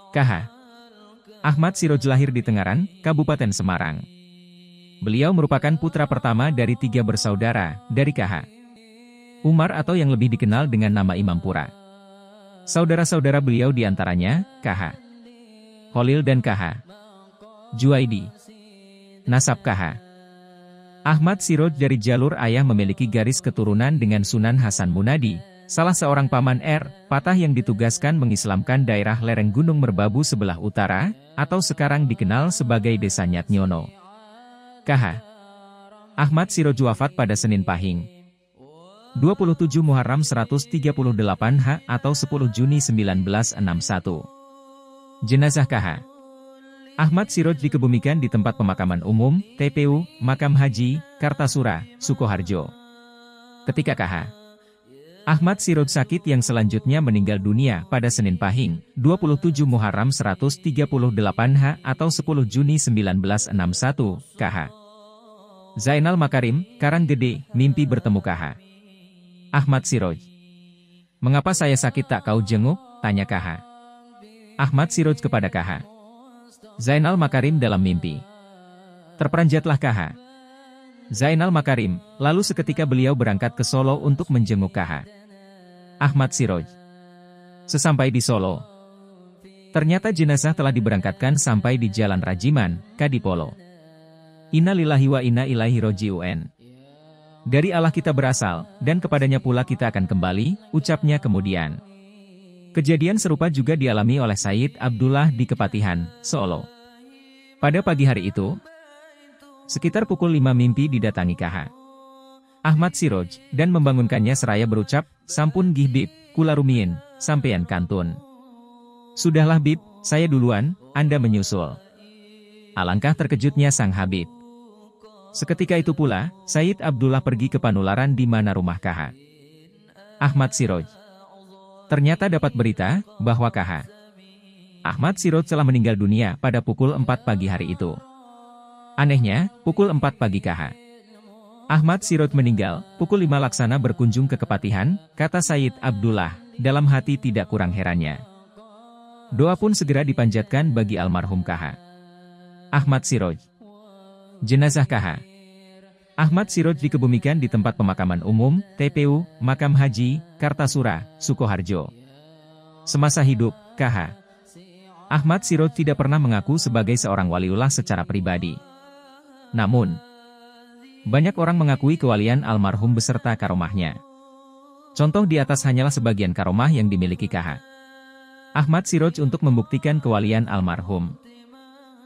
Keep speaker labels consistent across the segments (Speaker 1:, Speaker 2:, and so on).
Speaker 1: KH. Ahmad Siroj lahir di Tengaran, Kabupaten Semarang. Beliau merupakan putra pertama dari 3 bersaudara, dari KH. Umar atau yang lebih dikenal dengan nama Imam Pura. Saudara-saudara beliau diantaranya, KH. Khalil dan KH. Juwaidi. Nasab KH. Ahmad Siroj dari jalur ayah memiliki garis keturunan dengan Sunan Hasan Munadi, salah seorang paman Patah yang ditugaskan mengislamkan daerah lereng Gunung Merbabu sebelah utara, atau sekarang dikenal sebagai Desa Nyatnyono. KH. Ahmad Siroj wafat pada Senin Pahing, 27 Muharram 138 atau 10 Juni 1961. Jenazah KH. Ahmad Siroj dikebumikan di tempat pemakaman umum, TPU, Makam Haji, Kartasura, Sukoharjo. Ketika KH. Ahmad Siroj sakit yang selanjutnya meninggal dunia pada Senin Pahing, 27 Muharram 138 atau 10 Juni 1961, KH. Zainal Makarim, Karanggede, mimpi bertemu KH. Ahmad Siroj. Mengapa saya sakit tak kau jenguk? Tanya KH. Ahmad Siroj kepada KH. Zainal Makarim dalam mimpi. Terperanjatlah KH. Zainal Makarim, lalu seketika beliau berangkat ke Solo untuk menjenguk KH. Ahmad Siroj. Sesampai di Solo, ternyata jenazah telah diberangkatkan sampai di Jalan Rajiman, Kadipolo. Innalillahi wa inna ilaihi roji'un. Dari Allah kita berasal, dan kepadanya pula kita akan kembali, ucapnya kemudian. Kejadian serupa juga dialami oleh Said Abdullah di Kepatihan, Solo. Pada pagi hari itu, sekitar pukul 5 mimpi didatangi KH. Ahmad Siroj, dan membangunkannya seraya berucap, sampun gih Bib, kula rumiyin, sampeyan kantun. Sudahlah Bib, saya duluan, Anda menyusul. Alangkah terkejutnya sang Habib. Seketika itu pula, Said Abdullah pergi ke Panularan di mana rumah KH. Ahmad Siroj. Ternyata dapat berita, bahwa KH. Ahmad Siroj telah meninggal dunia pada pukul 4 pagi hari itu. Anehnya, pukul 4 pagi KH. Ahmad Siroj meninggal, pukul 5 laksana berkunjung ke Kepatihan, kata Said Abdullah, dalam hati tidak kurang herannya. Doa pun segera dipanjatkan bagi almarhum KH. Ahmad Siroj. Jenazah KH. Ahmad Siroj dikebumikan di tempat pemakaman umum, TPU, Makam Haji, Kartasura, Sukoharjo. Semasa hidup, KH. Ahmad Siroj tidak pernah mengaku sebagai seorang waliullah secara pribadi. Namun, banyak orang mengakui kewalian almarhum beserta karomahnya. Contoh di atas hanyalah sebagian karomah yang dimiliki KH. Ahmad Siroj untuk membuktikan kewalian almarhum.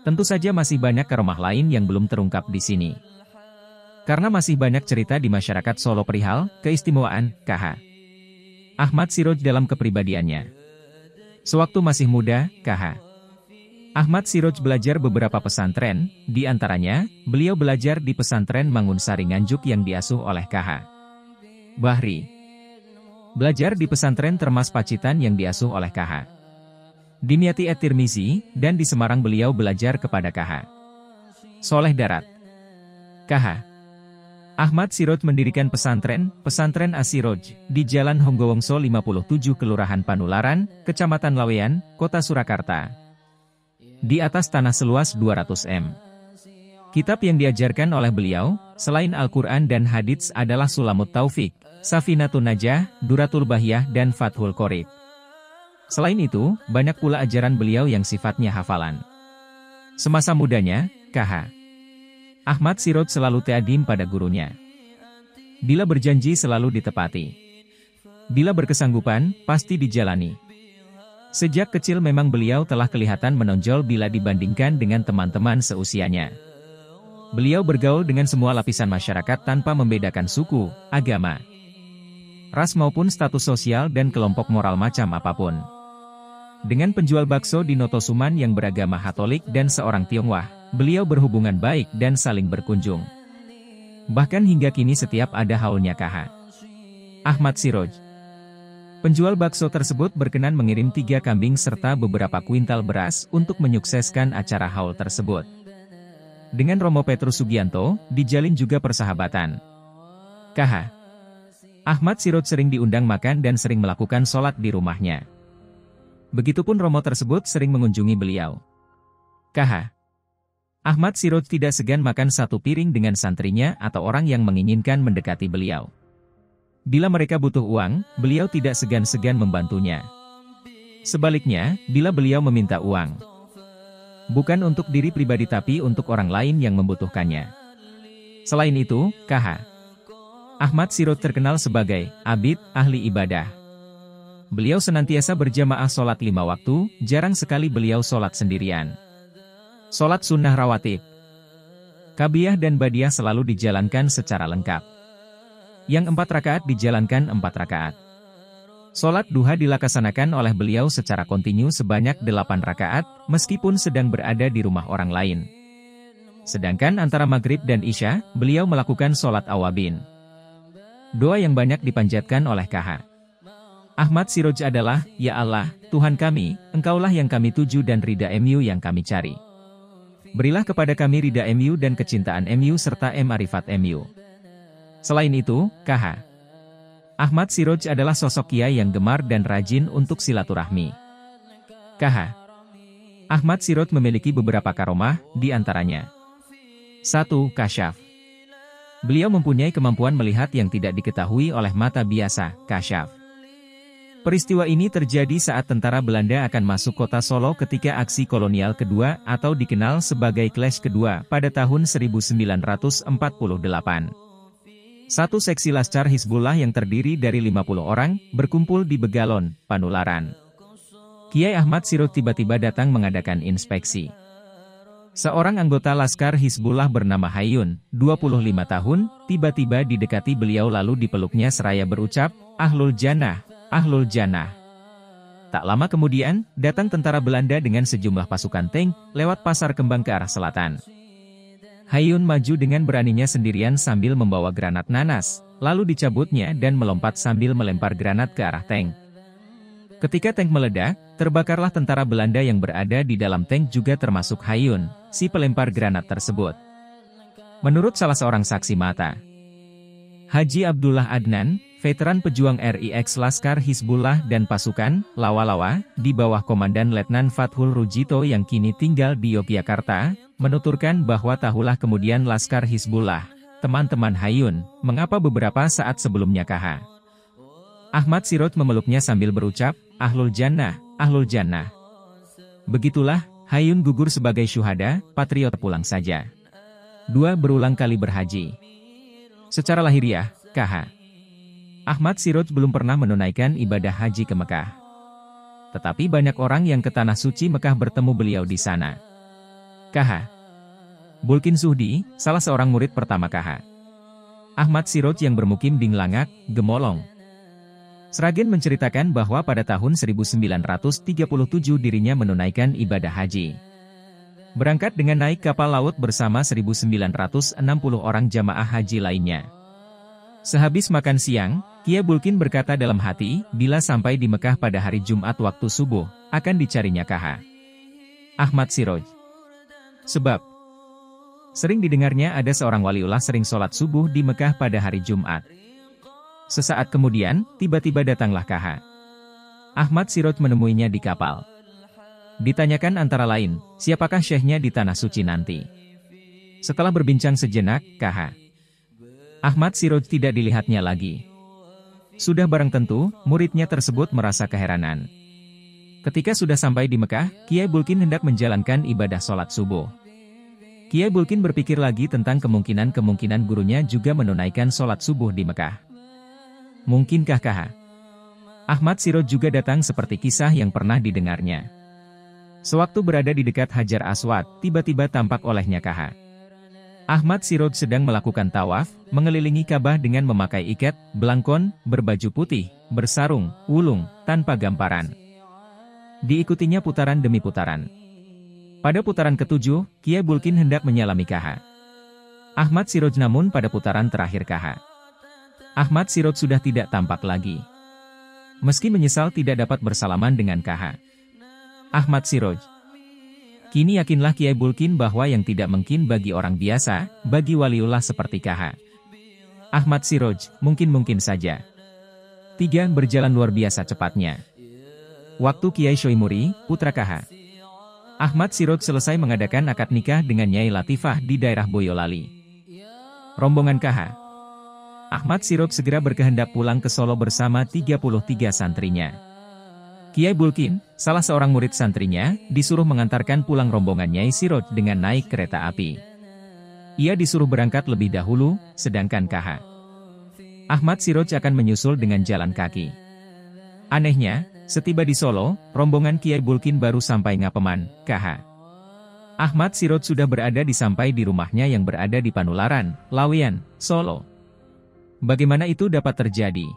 Speaker 1: Tentu saja masih banyak karomah lain yang belum terungkap di sini. Karena masih banyak cerita di masyarakat Solo perihal keistimewaan KH. Ahmad Siroj dalam kepribadiannya. Sewaktu masih muda, KH. Ahmad Siroj belajar beberapa pesantren, di antaranya, beliau belajar di pesantren Mangunsari Nganjuk yang diasuh oleh KH. Bahri. Belajar di pesantren Termas Pacitan yang diasuh oleh KH. Dimyati At-Tirmizi, dan di Semarang beliau belajar kepada KH. Soleh Darat. KH. Ahmad Siroj mendirikan pesantren As-Siroj, di Jalan Honggowongso 57 Kelurahan Panularan, Kecamatan Laweyan, Kota Surakarta. Di atas tanah seluas 200 m. Kitab yang diajarkan oleh beliau, selain Al-Quran dan Hadits adalah Sulamut Taufik, Safinatun Najah, Duratul Bahiyah dan Fathul Qorib. Selain itu, banyak pula ajaran beliau yang sifatnya hafalan. Semasa mudanya, KH. Ahmad Siroj selalu ta'dim pada gurunya. Bila berjanji selalu ditepati. Bila berkesanggupan, pasti dijalani. Sejak kecil memang beliau telah kelihatan menonjol bila dibandingkan dengan teman-teman seusianya. Beliau bergaul dengan semua lapisan masyarakat tanpa membedakan suku, agama, ras maupun status sosial dan kelompok moral macam apapun. Dengan penjual bakso di Notosuman yang beragama Katolik dan seorang Tionghoa, beliau berhubungan baik dan saling berkunjung. Bahkan hingga kini setiap ada haulnya KH. Ahmad Siroj. Penjual bakso tersebut berkenan mengirim 3 kambing serta beberapa kuintal beras untuk menyukseskan acara haul tersebut. Dengan Romo Petrus Sugianto, dijalin juga persahabatan. KH. Ahmad Siroj sering diundang makan dan sering melakukan sholat di rumahnya. Begitupun Romo tersebut sering mengunjungi beliau. KH. Ahmad Siroj tidak segan makan satu piring dengan santrinya atau orang yang menginginkan mendekati beliau. Bila mereka butuh uang, beliau tidak segan-segan membantunya. Sebaliknya, bila beliau meminta uang, bukan untuk diri pribadi tapi untuk orang lain yang membutuhkannya. Selain itu, KH. Ahmad Siroj terkenal sebagai abid, ahli ibadah. Beliau senantiasa berjamaah sholat 5 waktu, jarang sekali beliau sholat sendirian. Sholat sunnah rawatib, kabiyah dan badiah selalu dijalankan secara lengkap. Yang 4 rakaat dijalankan 4 rakaat. Sholat duha dilaksanakan oleh beliau secara kontinu sebanyak 8 rakaat, meskipun sedang berada di rumah orang lain. Sedangkan antara maghrib dan isya, beliau melakukan sholat awabin. Doa yang banyak dipanjatkan oleh KH. Ahmad Siroj adalah, "Ya Allah, Tuhan kami, Engkaulah yang kami tuju dan ridha MU yang kami cari. Berilah kepada kami ridha MU dan kecintaan MU serta ma'rifat MU." Selain itu, KH. Ahmad Siroj adalah sosok kiai yang gemar dan rajin untuk silaturahmi. KH. Ahmad Siroj memiliki beberapa karomah, di antaranya 1. Kasyaf. Beliau mempunyai kemampuan melihat yang tidak diketahui oleh mata biasa, kasyaf. Peristiwa ini terjadi saat tentara Belanda akan masuk kota Solo ketika aksi kolonial kedua atau dikenal sebagai Clash kedua pada tahun 1948. Satu seksi Laskar Hizbullah yang terdiri dari 50 orang, berkumpul di Begalon, Panularan. Kiai Ahmad Siroj tiba-tiba datang mengadakan inspeksi. Seorang anggota Laskar Hizbullah bernama Hayun, 25 tahun, tiba-tiba didekati beliau lalu dipeluknya seraya berucap, "Ahlul Jannah, Ahlul Jannah." Tak lama kemudian, datang tentara Belanda dengan sejumlah pasukan tank, lewat Pasar Kembang ke arah selatan. Hayun maju dengan beraninya sendirian sambil membawa granat nanas, lalu dicabutnya dan melompat sambil melempar granat ke arah tank. Ketika tank meledak, terbakarlah tentara Belanda yang berada di dalam tank juga termasuk Hayun, si pelempar granat tersebut. Menurut salah seorang saksi mata, Haji Abdullah Adnan, veteran pejuang RIX Laskar Hizbullah dan pasukan Lawa-Lawa, di bawah Komandan Letnan Fathul Rujito yang kini tinggal di Yogyakarta, menuturkan bahwa tahulah kemudian Laskar Hizbullah, teman-teman Hayun, mengapa beberapa saat sebelumnya KH. Ahmad Siroj memeluknya sambil berucap, "Ahlul Jannah, Ahlul Jannah." Begitulah, Hayun gugur sebagai syuhada, patriot pulang saja. 2. Berulang kali berhaji. Secara lahiriah, KH. Ahmad Siroj belum pernah menunaikan ibadah haji ke Mekah. Tetapi banyak orang yang ke Tanah Suci Mekah bertemu beliau di sana. KH. Bulkin Suhdi, salah seorang murid pertama KH. Ahmad Siroj yang bermukim di Ngelangak, Gemolong. Sragen menceritakan bahwa pada tahun 1937 dirinya menunaikan ibadah haji. Berangkat dengan naik kapal laut bersama 1960 orang jamaah haji lainnya. Sehabis makan siang, Kiai Bulkin berkata dalam hati, bila sampai di Mekah pada hari Jumat waktu subuh, akan dicarinya KH. Ahmad Siroj. Sebab sering didengarnya ada seorang waliullah sering sholat subuh di Mekah pada hari Jumat. Sesaat kemudian, tiba-tiba datanglah KH. Ahmad Siroj menemuinya di kapal. Ditanyakan antara lain, siapakah syekhnya di Tanah Suci nanti? Setelah berbincang sejenak, KH. Ahmad Siroj tidak dilihatnya lagi. Sudah barang tentu, muridnya tersebut merasa keheranan. Ketika sudah sampai di Mekah, Kiai Bulkin hendak menjalankan ibadah sholat subuh. Kiai Bulkin berpikir lagi tentang kemungkinan gurunya juga menunaikan sholat subuh di Mekah. Mungkinkah KH? Ahmad Siroj juga datang seperti kisah yang pernah didengarnya. Sewaktu berada di dekat Hajar Aswad, tiba-tiba tampak olehnya KH. Ahmad Siroj sedang melakukan tawaf, mengelilingi Ka'bah dengan memakai ikat, belangkon, berbaju putih, bersarung, wulung, tanpa gamparan. Diikutinya putaran demi putaran. Pada putaran ketujuh, Kiai Bulkin hendak menyalami KH. Ahmad Siroj namun pada putaran terakhir KH. Ahmad Siroj sudah tidak tampak lagi. Meski menyesal tidak dapat bersalaman dengan KH. Ahmad Siroj. Kini yakinlah Kiai Bulkin bahwa yang tidak mungkin bagi orang biasa, bagi waliullah seperti KH. Ahmad Siroj, mungkin saja. 3. Berjalan luar biasa cepatnya. Waktu Kiai Shoimuri, putra KH. Ahmad Siroj selesai mengadakan akad nikah dengan Nyai Latifah di daerah Boyolali. Rombongan KH. Ahmad Siroj segera berkehendak pulang ke Solo bersama 33 santrinya. Kiai Bulkin, salah seorang murid santrinya, disuruh mengantarkan pulang rombongan Nyai Siroj dengan naik kereta api. Ia disuruh berangkat lebih dahulu, sedangkan KH. Ahmad Siroj akan menyusul dengan jalan kaki. Anehnya, setiba di Solo, rombongan Kiai Bulkin baru sampai Ngapeman, KH. Ahmad Siroj sudah berada sampai di rumahnya yang berada di Panularan, Laweyan, Solo. Bagaimana itu dapat terjadi?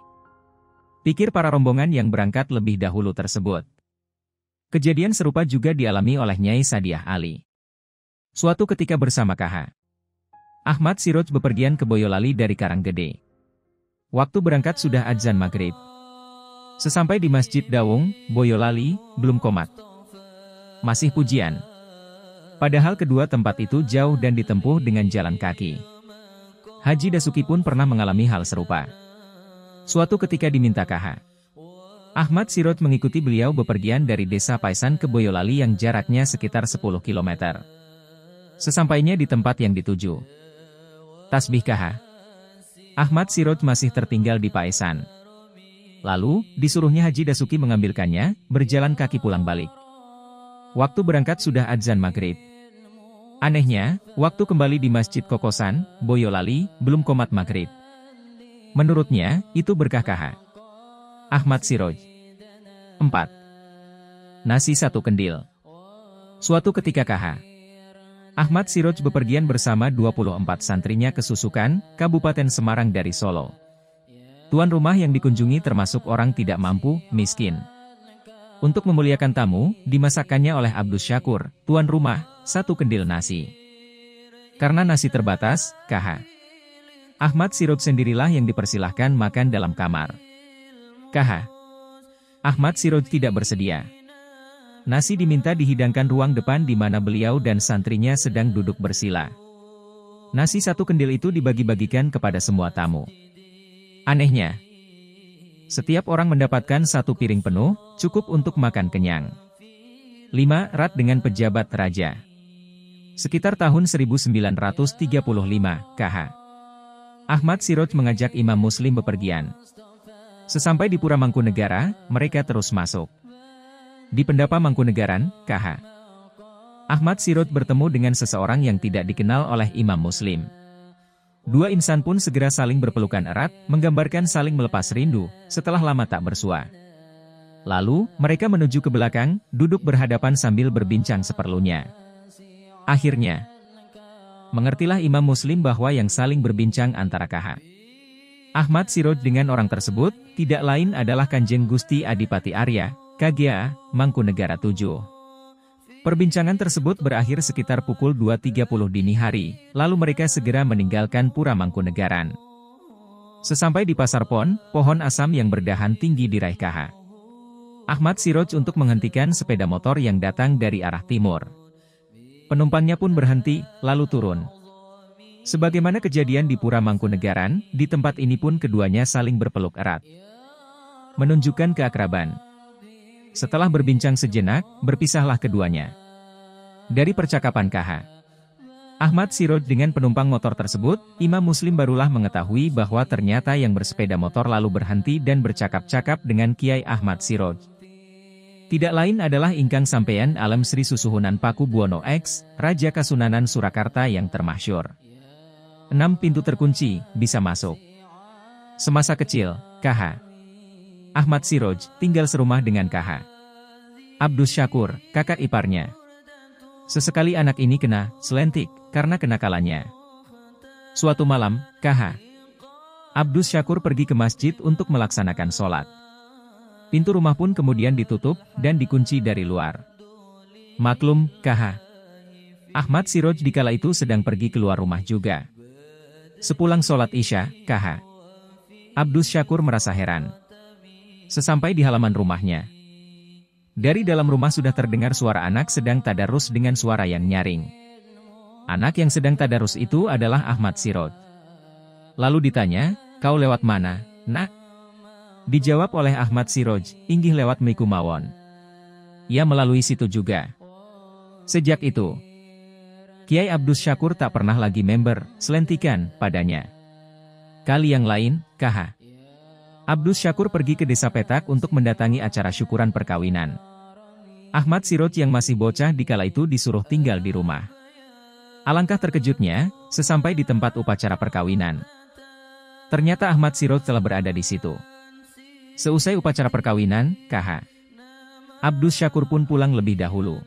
Speaker 1: Pikir para rombongan yang berangkat lebih dahulu tersebut. Kejadian serupa juga dialami oleh Nyai Sadiah Ali. Suatu ketika bersama KH. Ahmad Siroj bepergian ke Boyolali dari Karanggede. Waktu berangkat sudah adzan maghrib. Sesampai di Masjid Dawung, Boyolali, belum qomat. Masih pujian. Padahal kedua tempat itu jauh dan ditempuh dengan jalan kaki. Haji Dasuki pun pernah mengalami hal serupa. Suatu ketika diminta KH. Ahmad Siroj mengikuti beliau bepergian dari desa Paisan ke Boyolali yang jaraknya sekitar 10 km. Sesampainya di tempat yang dituju. Tasbih KH. Ahmad Siroj masih tertinggal di Paisan. Lalu, disuruhnya Haji Dasuki mengambilkannya, berjalan kaki pulang balik. Waktu berangkat sudah adzan maghrib. Anehnya, waktu kembali di Masjid Kokosan, Boyolali, belum qomat maghrib. Menurutnya, itu berkah KH. Ahmad Siroj. 4. Nasi satu kendil. Suatu ketika KH. Ahmad Siroj bepergian bersama 24 santrinya ke Susukan, Kabupaten Semarang dari Solo. Tuan rumah yang dikunjungi termasuk orang tidak mampu, miskin. Untuk memuliakan tamu, dimasakkannya oleh Abdus Syakur, tuan rumah, satu kendil nasi. Karena nasi terbatas, KH. Ahmad Siroj sendirilah yang dipersilahkan makan dalam kamar. KH. Ahmad Siroj tidak bersedia. Nasi diminta dihidangkan ruang depan di mana beliau dan santrinya sedang duduk bersila. Nasi satu kendil itu dibagi-bagikan kepada semua tamu. Anehnya, setiap orang mendapatkan satu piring penuh, cukup untuk makan kenyang. 5. Erat dengan pejabat raja. Sekitar tahun 1935, KH. Ahmad Siroj mengajak Imam Muslim bepergian. Sesampai di Pura Mangkunegaran, mereka terus masuk. Di Pendapa Mangkunegaran, KH. Ahmad Siroj bertemu dengan seseorang yang tidak dikenal oleh Imam Muslim. Dua insan pun segera saling berpelukan erat, menggambarkan saling melepas rindu, setelah lama tak bersua. Lalu, mereka menuju ke belakang, duduk berhadapan sambil berbincang seperlunya. Akhirnya, mengertilah Imam Muslim bahwa yang saling berbincang antara KH. Ahmad Siroj dengan orang tersebut, tidak lain adalah Kanjeng Gusti Adipati Arya, KGA, Mangkunegara 7. Perbincangan tersebut berakhir sekitar pukul 2.30 dini hari, lalu mereka segera meninggalkan Pura Mangkunegaran. Sesampai di Pasar Pon, pohon asam yang berdahan tinggi diraih KH. Ahmad Siroj untuk menghentikan sepeda motor yang datang dari arah timur. Penumpangnya pun berhenti, lalu turun. Sebagaimana kejadian di Pura Mangkunegaran, di tempat ini pun keduanya saling berpeluk erat. Menunjukkan keakraban. Setelah berbincang sejenak, berpisahlah keduanya. Dari percakapan KH. Ahmad Siroj dengan penumpang motor tersebut, Imam Muslim barulah mengetahui bahwa ternyata yang bersepeda motor lalu berhenti dan bercakap-cakap dengan Kiai Ahmad Siroj. Tidak lain adalah Ingkang Sampeyan Alam Sri Susuhunan Paku Buwono X, Raja Kasunanan Surakarta yang termasyhur. 6 pintu terkunci, bisa masuk. Semasa kecil, KH. Ahmad Siroj tinggal serumah dengan KH. Abdus Syakur, kakak iparnya. Sesekali anak ini kena selentik karena kenakalannya. Suatu malam, KH. Abdus Syakur pergi ke masjid untuk melaksanakan sholat. Pintu rumah pun kemudian ditutup dan dikunci dari luar. Maklum, KH. Ahmad Siroj dikala itu sedang pergi keluar rumah juga. Sepulang sholat Isya, KH. Abdus Syakur merasa heran. Sesampai di halaman rumahnya, dari dalam rumah sudah terdengar suara anak sedang tadarus dengan suara yang nyaring. Anak yang sedang tadarus itu adalah Ahmad Siroj. Lalu ditanya, "Kau lewat mana, nak?" Dijawab oleh Ahmad Siroj, "Inggih lewat Miku mawon." ia melalui situ juga. Sejak itu, Kiai Abdus Syakur tak pernah lagi member, selentikan, padanya. Kali yang lain, KH. Abdus Syakur pergi ke desa Petak untuk mendatangi acara syukuran perkawinan. Ahmad Siroj yang masih bocah di kala itu disuruh tinggal di rumah. Alangkah terkejutnya, sesampai di tempat upacara perkawinan. Ternyata Ahmad Siroj telah berada di situ. Seusai upacara perkawinan, KH. Abdus Syakur pun pulang lebih dahulu.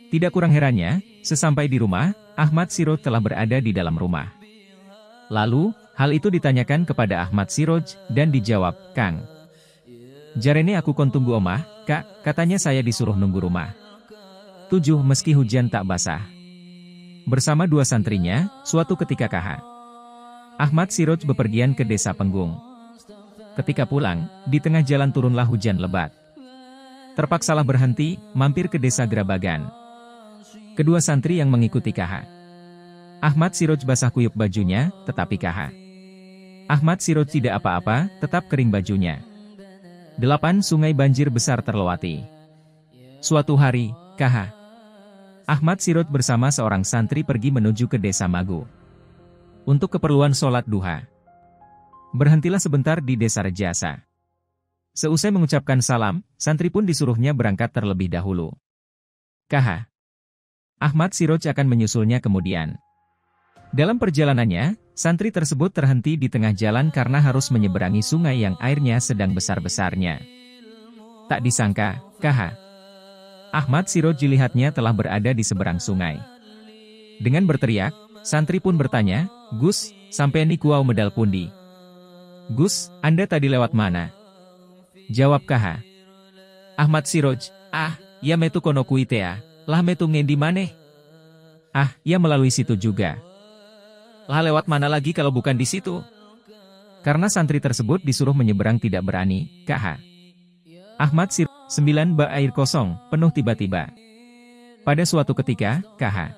Speaker 1: Tidak kurang herannya, sesampai di rumah, Ahmad Siroj telah berada di dalam rumah. Lalu, hal itu ditanyakan kepada Ahmad Siroj, dan dijawab, "Kang, jarene aku kon tunggu omah, Kak," katanya saya disuruh nunggu rumah. 7. Meski hujan tak basah. Bersama dua santrinya, suatu ketika KH. Ahmad Siroj bepergian ke desa Penggung. Ketika pulang, di tengah jalan turunlah hujan lebat. Terpaksalah berhenti, mampir ke desa Grabagan. Kedua santri yang mengikuti KH. Ahmad Siroj basah kuyup bajunya, tetapi KH. Ahmad Siroj tidak apa-apa, tetap kering bajunya. 8. Sungai banjir besar terlewati. Suatu hari, KH. Ahmad Siroj bersama seorang santri pergi menuju ke desa Magu. Untuk keperluan sholat duha. Berhentilah sebentar di desa Rejasa. Seusai mengucapkan salam, santri pun disuruhnya berangkat terlebih dahulu. KH. Ahmad Siroj akan menyusulnya kemudian. Dalam perjalanannya, santri tersebut terhenti di tengah jalan karena harus menyeberangi sungai yang airnya sedang besar-besarnya. Tak disangka, KH. Ahmad Siroj dilihatnya telah berada di seberang sungai. Dengan berteriak, santri pun bertanya, "Gus, sampai ni kuau medal pundi?" "Gus, Anda tadi lewat mana?" Jawab KH. Ahmad Siroj, "Ya metu kono kuitea, lah metu ngendi maneh?" Ya melalui situ juga." "Lah lewat mana lagi kalau bukan di situ?" Karena santri tersebut disuruh menyeberang tidak berani, KH. Ahmad Siroj. 9. Bak air kosong, penuh tiba-tiba. Pada suatu ketika, KH.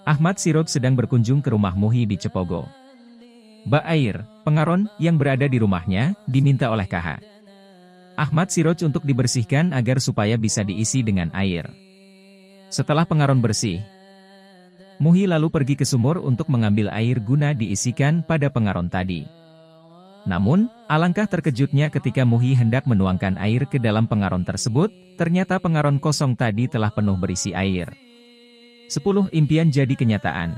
Speaker 1: Ahmad Siroj sedang berkunjung ke rumah Muhi di Cepogo. Bak air, pengaron, yang berada di rumahnya, diminta oleh KH. Ahmad Siroj untuk dibersihkan agar supaya bisa diisi dengan air. Setelah pengaron bersih, Muhi lalu pergi ke sumur untuk mengambil air guna diisikan pada pengaron tadi. Namun, alangkah terkejutnya ketika Muhi hendak menuangkan air ke dalam pengaron tersebut, ternyata pengaron kosong tadi telah penuh berisi air. 10. Impian jadi kenyataan.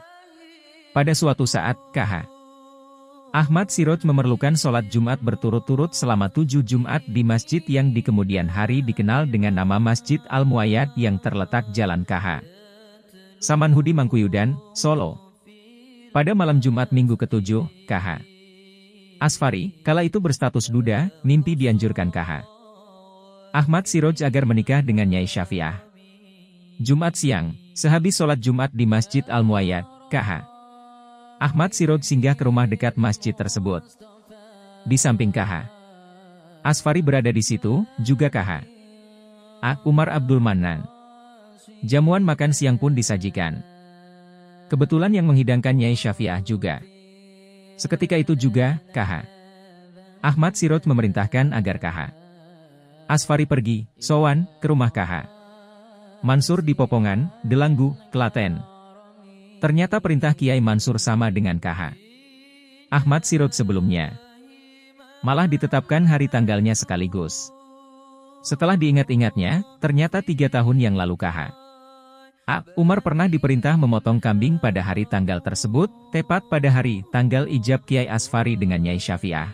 Speaker 1: Pada suatu saat, KH. Ahmad Siroj memerlukan sholat Jumat berturut-turut selama 7 Jumat di masjid yang di kemudian hari dikenal dengan nama Masjid Al-Muayyad yang terletak Jalan KH. Samanhudi Mangkuyudan, Solo. Pada malam Jumat minggu ke-7, KH. Asfari, kala itu berstatus duda, mimpi dianjurkan KH. Ahmad Siroj agar menikah dengan Nyai Syafiah. Jumat siang, sehabis sholat Jumat di Masjid Al-Muayyad, KH. Ahmad Siroj singgah ke rumah dekat masjid tersebut. Di samping KH. Asfari berada di situ, juga KH. Umar Abdul Manan. Jamuan makan siang pun disajikan. Kebetulan yang menghidangkan Nyai Syafiah juga. Seketika itu juga, KH. Ahmad Siroj memerintahkan agar KH. Asfari pergi, sowan, ke rumah KH. Mansur di Popongan, Delanggu, Klaten. Ternyata perintah Kiai Mansur sama dengan KH. Ahmad Siroj sebelumnya. Malah ditetapkan hari tanggalnya sekaligus. Setelah diingat-ingatnya, ternyata 3 tahun yang lalu KH. Umar pernah diperintah memotong kambing pada hari tanggal tersebut, tepat pada hari tanggal ijab Kiai Asfari dengan Nyai Syafiah.